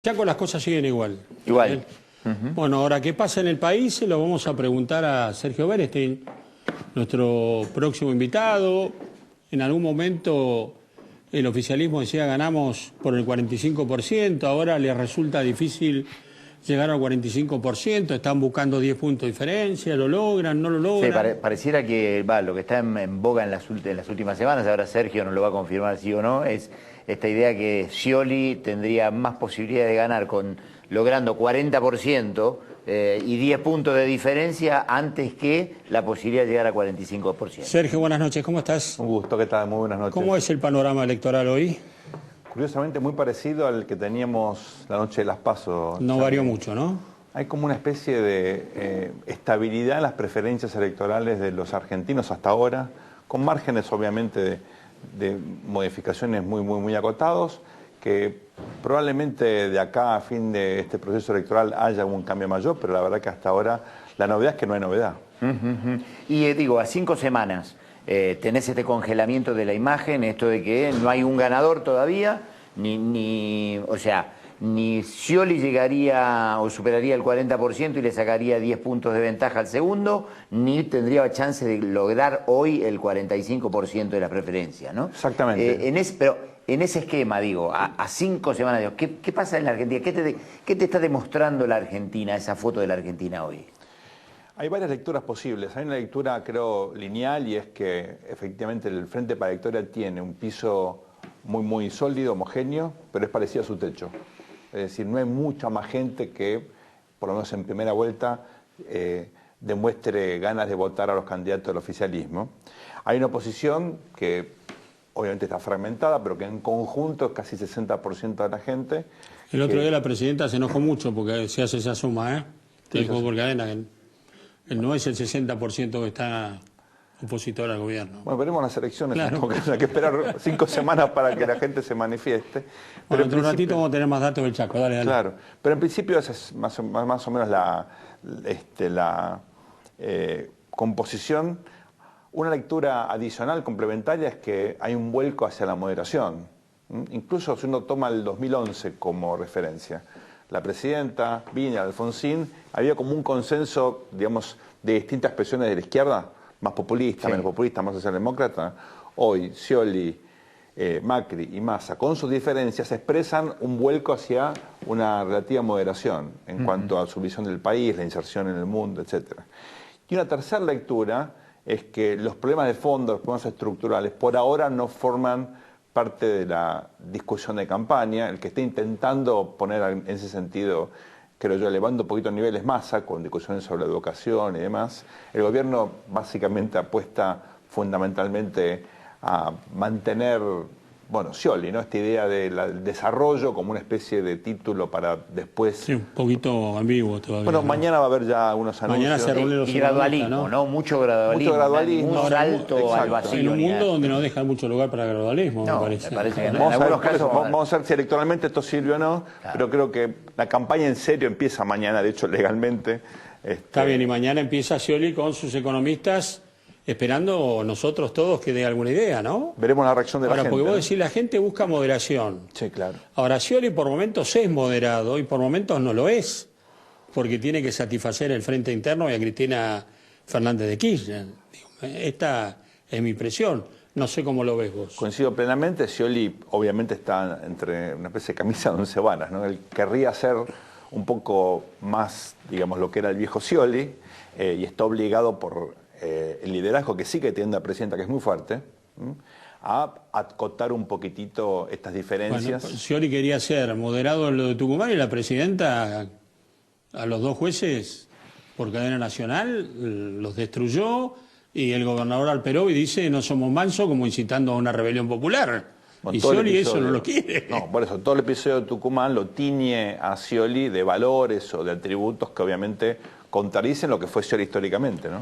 Chaco, las cosas siguen igual. Igual. Bueno, ahora, ¿qué pasa en el país? Se lo vamos a preguntar a Sergio Berestein, nuestro próximo invitado. En algún momento el oficialismo decía ganamos por el 45%, ahora les resulta difícil llegar al 45%, están buscando 10 puntos de diferencia, ¿lo logran, no lo logran? Sí, pareciera que lo que está en boga en las últimas semanas, ahora Sergio nos lo va a confirmar sí o no, es esta idea que Scioli tendría más posibilidad de ganar logrando 40% y 10 puntos de diferencia antes que la posibilidad de llegar a 45%. Sergio, buenas noches, ¿cómo estás? Un gusto, ¿qué tal? Muy buenas noches. ¿Cómo es el panorama electoral hoy? Curiosamente muy parecido al que teníamos la noche de las PASO. No varió mucho, ¿no? Hay como una especie de estabilidad en las preferencias electorales de los argentinos hasta ahora, con márgenes obviamente de modificaciones muy acotados, que probablemente de acá a fin de este proceso electoral haya un cambio mayor, pero la verdad que hasta ahora la novedad es que no hay novedad. Y digo, a 5 semanas tenés este congelamiento de la imagen, esto de que no hay un ganador todavía, ni Scioli llegaría o superaría el 40% y le sacaría 10 puntos de ventaja al segundo, ni tendría chance de lograr hoy el 45% de la preferencia, ¿no? Exactamente. Pero en ese esquema, digo, a 5 semanas, digo, ¿qué pasa en la Argentina? ¿Qué te está demostrando la Argentina, esa foto de la Argentina hoy? Hay varias lecturas posibles. Hay una lectura, creo, lineal, y es que efectivamente el Frente para la Victoria tiene un piso muy sólido, homogéneo, pero es parecido a su techo. Es decir, no hay mucha más gente que, por lo menos en primera vuelta, demuestre ganas de votar a los candidatos del oficialismo. Hay una oposición que obviamente está fragmentada, pero que en conjunto es casi 60% de la gente. El otro día la presidenta se enojó mucho porque se hace esa suma, ¿eh? Te dijo por cadena que no es el 60% que está opositor al gobierno. Bueno, veremos las elecciones, claro. Porque hay que esperar 5 semanas para que la gente se manifieste. Bueno, en un ratito vamos a tener más datos del Chaco, dale. Claro, pero en principio esa es más o menos la composición. Una lectura adicional, complementaria, es que hay un vuelco hacia la moderación. Incluso si uno toma el 2011 como referencia, la presidenta, Viña, Alfonsín, había como un consenso, digamos, de distintas presiones de la izquierda, más populista, menos populista, más socialdemócrata. Hoy, Scioli, Macri y Massa, con sus diferencias, expresan un vuelco hacia una relativa moderación en cuanto a su visión del país, la inserción en el mundo, etc. Y una tercera lectura es que los problemas de fondo, los problemas estructurales, por ahora no forman parte de la discusión de campaña. El que esté intentando poner en ese sentido, creo yo, elevando un poquito el nivel es Massa, con discusiones sobre educación y demás. El gobierno básicamente apuesta fundamentalmente a mantener, Scioli, ¿no? Esta idea del desarrollo como una especie de título para después. Sí, un poquito ambiguo todavía. Bueno, ¿no? mañana va a haber ya unos anuncios. Mañana se reúnen los Y gradualismo, ¿no? Mucho gradualismo. Un salto al vacío. En un mundo donde no deja mucho lugar para el gradualismo, No, me parece. me parece que no. Vamos a ver si electoralmente esto sirve o no, claro. Pero creo que la campaña en serio empieza mañana, de hecho legalmente. Está bien, y mañana empieza Scioli con sus economistas esperando nosotros todos que dé alguna idea, ¿no? Veremos la reacción de la gente. Ahora, porque vos decís, la gente busca moderación. Sí, claro. Ahora, Scioli por momentos es moderado y por momentos no lo es, porque tiene que satisfacer el frente interno y a Cristina Fernández de Kirchner. Esta es mi impresión. No sé cómo lo ves vos. Coincido plenamente. Scioli obviamente está entre una especie de camisa de 11 varas, ¿no? Él querría ser un poco más, digamos, lo que era el viejo Scioli, y está obligado por el liderazgo que sí que tiene la presidenta, que es muy fuerte, a acotar un poquitito estas diferencias. Bueno, Scioli quería ser moderado en lo de Tucumán y la presidenta a los dos jueces por cadena nacional los destruyó, y el gobernador Alperovi dice no somos mansos, como incitando a una rebelión popular. Bueno, y Scioli eso no lo quiere. No, por eso todo el episodio de Tucumán lo tiñe a Scioli de valores o de atributos que obviamente contradicen lo que fue Scioli históricamente, ¿no?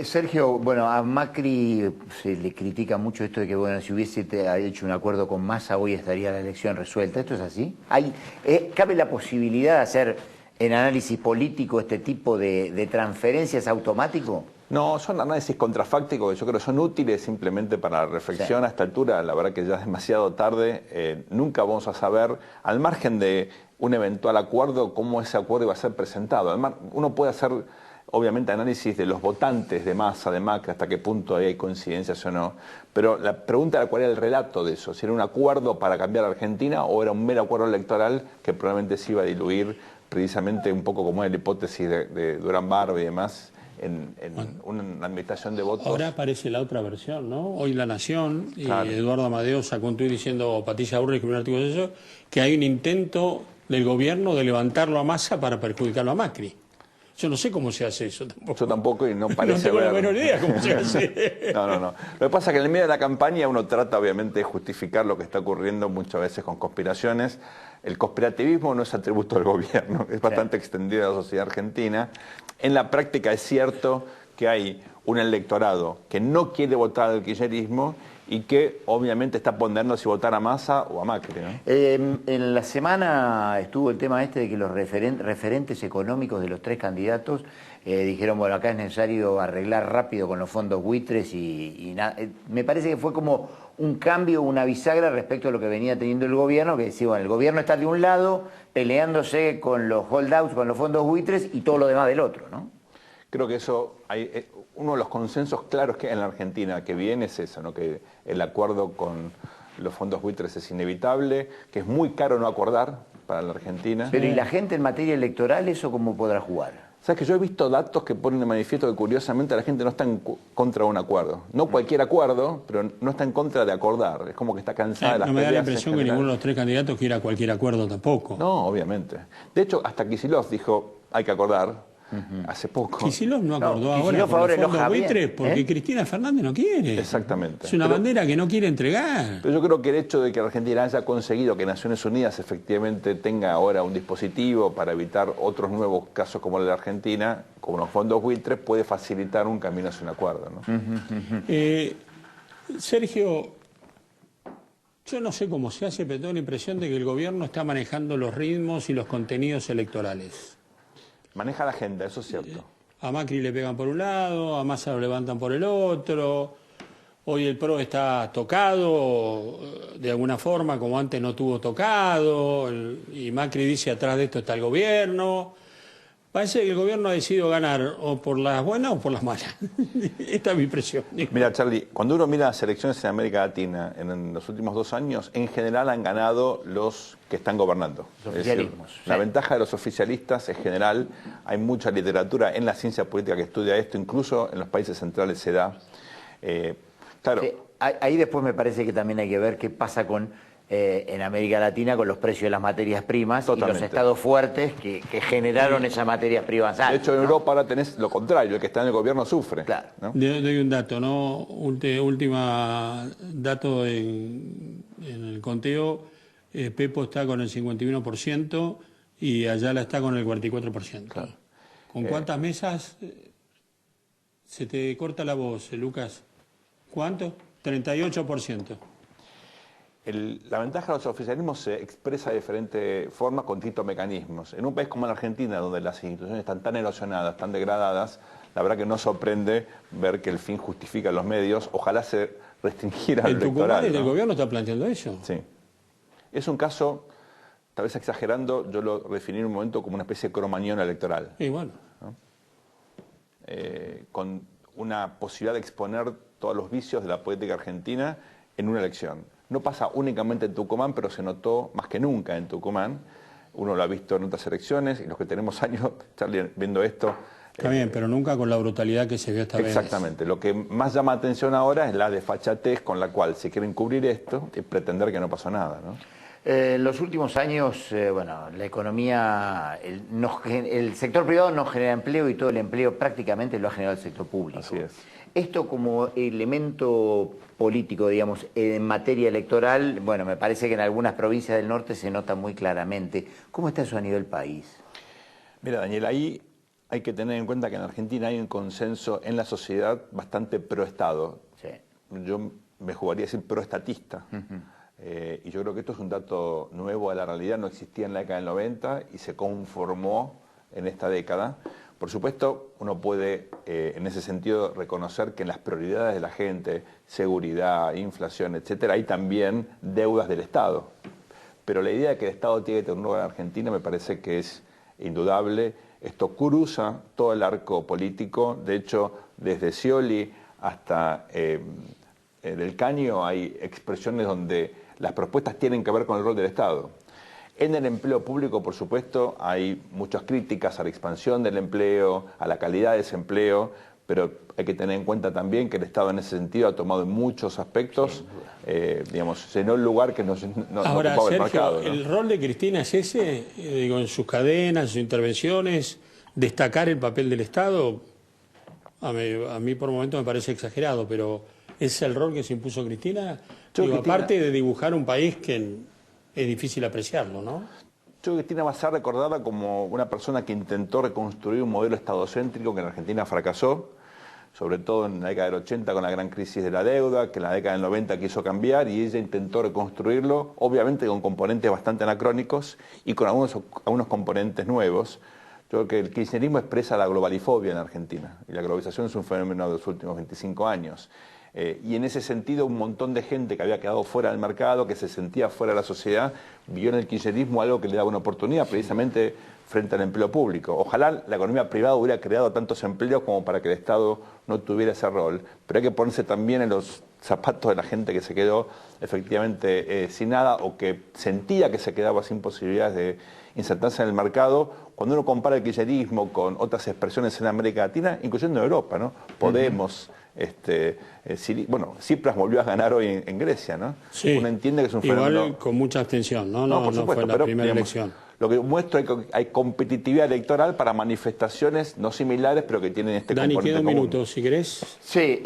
Sergio, bueno, a Macri se le critica mucho esto de que, si hubiese hecho un acuerdo con Massa, hoy estaría la elección resuelta. ¿Esto es así? ¿Cabe la posibilidad de hacer en análisis político este tipo de transferencias automático? No, son análisis contrafácticos que yo creo que son útiles simplemente para la reflexión. Sí. A esta altura, la verdad que ya es demasiado tarde, nunca vamos a saber, al margen de un eventual acuerdo, cómo ese acuerdo iba a ser presentado. Uno puede hacer, obviamente, análisis de los votantes de Massa, de Macri, hasta qué punto ahí hay coincidencias o no, pero la pregunta era cuál era el relato de eso, si era un acuerdo para cambiar a Argentina o era un mero acuerdo electoral que probablemente se iba a diluir precisamente un poco como es la hipótesis de Durán Barba y demás, en una administración de votos. Ahora aparece la otra versión, ¿no? Hoy La Nación, y Claro. Eduardo Amadeo sacó un tuit diciendo, o Patricia Burri escribió un artículo de eso, que hay un intento del gobierno de levantarlo a Massa para perjudicarlo a Macri. Yo no sé cómo se hace eso tampoco. Yo tampoco y no parece No tengo la haber. menor idea cómo se hace. No. Lo que pasa es que en el medio de la campaña uno trata obviamente de justificar lo que está ocurriendo muchas veces con conspiraciones. El conspirativismo no es atributo del gobierno, es bastante extendido a la sociedad argentina. En la práctica es cierto que hay un electorado que no quiere votar al kirchnerismo y que obviamente está ponderando si votar a Massa o a Macri, ¿no? En la semana estuvo el tema este de que los referentes económicos de los tres candidatos dijeron, bueno, acá es necesario arreglar rápido con los fondos buitres y nada. Me parece que fue como un cambio, una bisagra respecto a lo que venía teniendo el gobierno, que decía, bueno, el gobierno está de un lado peleándose con los holdouts, con los fondos buitres y todo lo demás del otro, ¿no? Creo que eso, uno de los consensos claros que hay en la Argentina que viene es eso, ¿no? Que el acuerdo con los fondos buitres es inevitable, que es muy caro no acordar para la Argentina. Pero ¿y la gente en materia electoral eso cómo podrá jugar? Sabes que yo he visto datos que ponen de manifiesto que curiosamente la gente no está en contra de un acuerdo. No cualquier acuerdo, pero no está en contra de acordar. Es como que está cansada de las No me da la peleas en impresión que general. ninguno de los tres candidatos quiera cualquier acuerdo tampoco. No, obviamente. De hecho, hasta Kicillof dijo, hay que acordar, hace poco. Kicillof no acordó No, ahora Kicillof con ahora los fondos enoja bien, buitres porque ¿eh? Cristina Fernández no quiere. Exactamente. Es una bandera que no quiere entregar. Pero yo creo que el hecho de que Argentina haya conseguido que Naciones Unidas efectivamente tenga ahora un dispositivo para evitar otros nuevos casos como el de Argentina, como los fondos buitres, puede facilitar un camino hacia un acuerdo, ¿no? Sergio, yo no sé cómo se hace, pero tengo la impresión de que el gobierno está manejando los ritmos y los contenidos electorales. Maneja la agenda, eso es cierto. A Macri le pegan por un lado, a Massa lo levantan por el otro. Hoy el PRO está tocado, de alguna forma, como antes no tuvo tocado, y Macri dice atrás de esto está el gobierno. Parece que el gobierno ha decidido ganar o por las buenas o por las malas. Esta es mi impresión. Mira, Charlie, cuando uno mira las elecciones en América Latina en los últimos 2 años, en general han ganado los que están gobernando. Los Es decir, oficialismos, la sí. ventaja de los oficialistas es general. Hay mucha literatura en la ciencia política que estudia esto, incluso en los países centrales se da. Claro, Sí, ahí después me parece que también hay que ver qué pasa con en América Latina con los precios de las materias primas y Totalmente. los estados fuertes que generaron esas materias primas. de hecho en Europa ahora tenés lo contrario, el que está en el gobierno sufre. Claro. ¿no? Doy un dato, ¿no? Última dato en el conteo, Pepo está con el 51% y Ayala está con el 44%. Claro. ¿Con cuántas mesas? Se te corta la voz, Lucas. ¿Cuánto? 38%. La ventaja de los oficialismos se expresa de diferentes formas con distintos mecanismos. En un país como la Argentina, donde las instituciones están tan erosionadas, tan degradadas, la verdad que no sorprende ver que el fin justifica los medios. Ojalá se restringiera El lo Tucumán electoral. y el ¿no? gobierno está planteando eso. Sí. Es un caso, tal vez exagerando, yo lo definí en un momento como una especie de cromañón electoral, Y bueno, con una posibilidad de exponer todos los vicios de la política argentina en una elección. No pasa únicamente en Tucumán, pero se notó más que nunca en Tucumán. Uno lo ha visto en otras elecciones y los que tenemos años, Charlie, viendo esto. está bien, pero nunca con la brutalidad que se vio esta vez. Exactamente. Lo que más llama atención ahora es la desfachatez con la cual se quiere encubrir esto y pretender que no pasó nada, ¿no? En los últimos años, bueno, la economía, el sector privado no genera empleo y todo el empleo prácticamente lo ha generado el sector público. Así es. Esto como elemento político, digamos, en materia electoral, bueno, me parece que en algunas provincias del norte se nota muy claramente. ¿Cómo está eso a nivel país? Mira, Daniel, ahí hay que tener en cuenta que en Argentina hay un consenso en la sociedad bastante pro-Estado. Sí. Yo me jugaría a decir pro-estatista. Y yo creo que esto es un dato nuevo a la realidad, no existía en la década del 90 y se conformó en esta década, Por supuesto, uno puede, en ese sentido, reconocer que en las prioridades de la gente, seguridad, inflación, etcétera, hay también deudas del Estado. Pero la idea de que el Estado tiene que tener un lugar en Argentina me parece que es indudable. Esto cruza todo el arco político. De hecho, desde Scioli hasta Del Caño hay expresiones donde las propuestas tienen que ver con el rol del Estado. En el empleo público, por supuesto, hay muchas críticas a la expansión del empleo, a la calidad de ese empleo, pero hay que tener en cuenta también que el Estado en ese sentido ha tomado en muchos aspectos, digamos, llenó el lugar que no Ahora, ocupaba el Sergio, mercado, ¿no? ¿el rol de Cristina es ese? Digo, en sus cadenas, en sus intervenciones, destacar el papel del Estado. A mí por momentos me parece exagerado, pero ¿es el rol que se impuso Cristina? Digo, aparte de dibujar un país que es difícil apreciarlo, ¿no? Yo creo que Cristina va a ser recordada como una persona que intentó reconstruir un modelo estadocéntrico que en Argentina fracasó, sobre todo en la década del 80 con la gran crisis de la deuda, que en la década del 90 quiso cambiar y ella intentó reconstruirlo, obviamente con componentes bastante anacrónicos y con algunos componentes nuevos. Yo creo que el kirchnerismo expresa la globalifobia en Argentina y la globalización es un fenómeno de los últimos 25 años. Y en ese sentido un montón de gente que había quedado fuera del mercado, que se sentía fuera de la sociedad, vio en el kirchnerismo algo que le daba una oportunidad precisamente frente al empleo público. Ojalá la economía privada hubiera creado tantos empleos como para que el Estado no tuviera ese rol, pero hay que ponerse también en los zapatos de la gente que se quedó efectivamente sin nada o que sentía que se quedaba sin posibilidades de insertarse en el mercado. Cuando uno compara el kirchnerismo con otras expresiones en América Latina, incluyendo en Europa, ¿no? Podemos... bueno, Tsipras volvió a ganar hoy en Grecia, ¿no? Sí. Uno entiende que es un Igual fenómeno... con mucha abstención, ¿no? Por supuesto, fue la pero, primera digamos, elección. Lo que muestra es que hay competitividad electoral para manifestaciones no similares, pero que tienen este Dani, componente queda un común. minuto, si querés. Sí,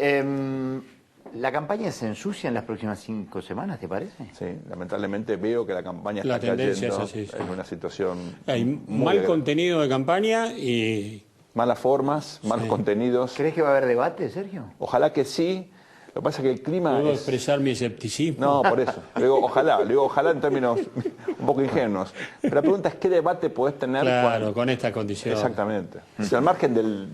¿la campaña se ensucia en las próximas 5 semanas, te parece? Sí, lamentablemente veo que la campaña La está tendencia cayendo es así, sí. en una situación Hay muy mal grave. contenido de campaña y... Malas formas, malos contenidos. ¿Crees que va a haber debate, Sergio? Ojalá que sí. Lo que pasa es que el clima ¿Puedo es... expresar mi escepticismo? No, por eso. Le digo ojalá en términos un poco ingenuos. Pero la pregunta es qué debate podés tener Claro, con esta condición. Exactamente. Si al margen del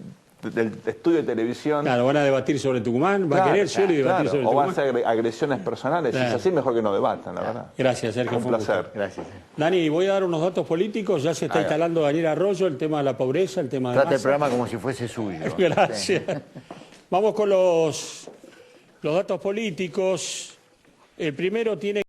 estudio de televisión... Claro, van a debatir sobre Tucumán, va a querer Scioli debatir sobre o Tucumán. van a ser agresiones personales. Claro. Si es así, mejor que no debatan, la verdad. Gracias, Sergio. Un fue gusto. placer. Gracias. Dani, voy a dar unos datos políticos. Ya se está instalando Daniel Arroyo, el tema de la pobreza, el tema de Trata el Massa. programa como si fuese suyo. Gracias. Vamos con los datos políticos. El primero tiene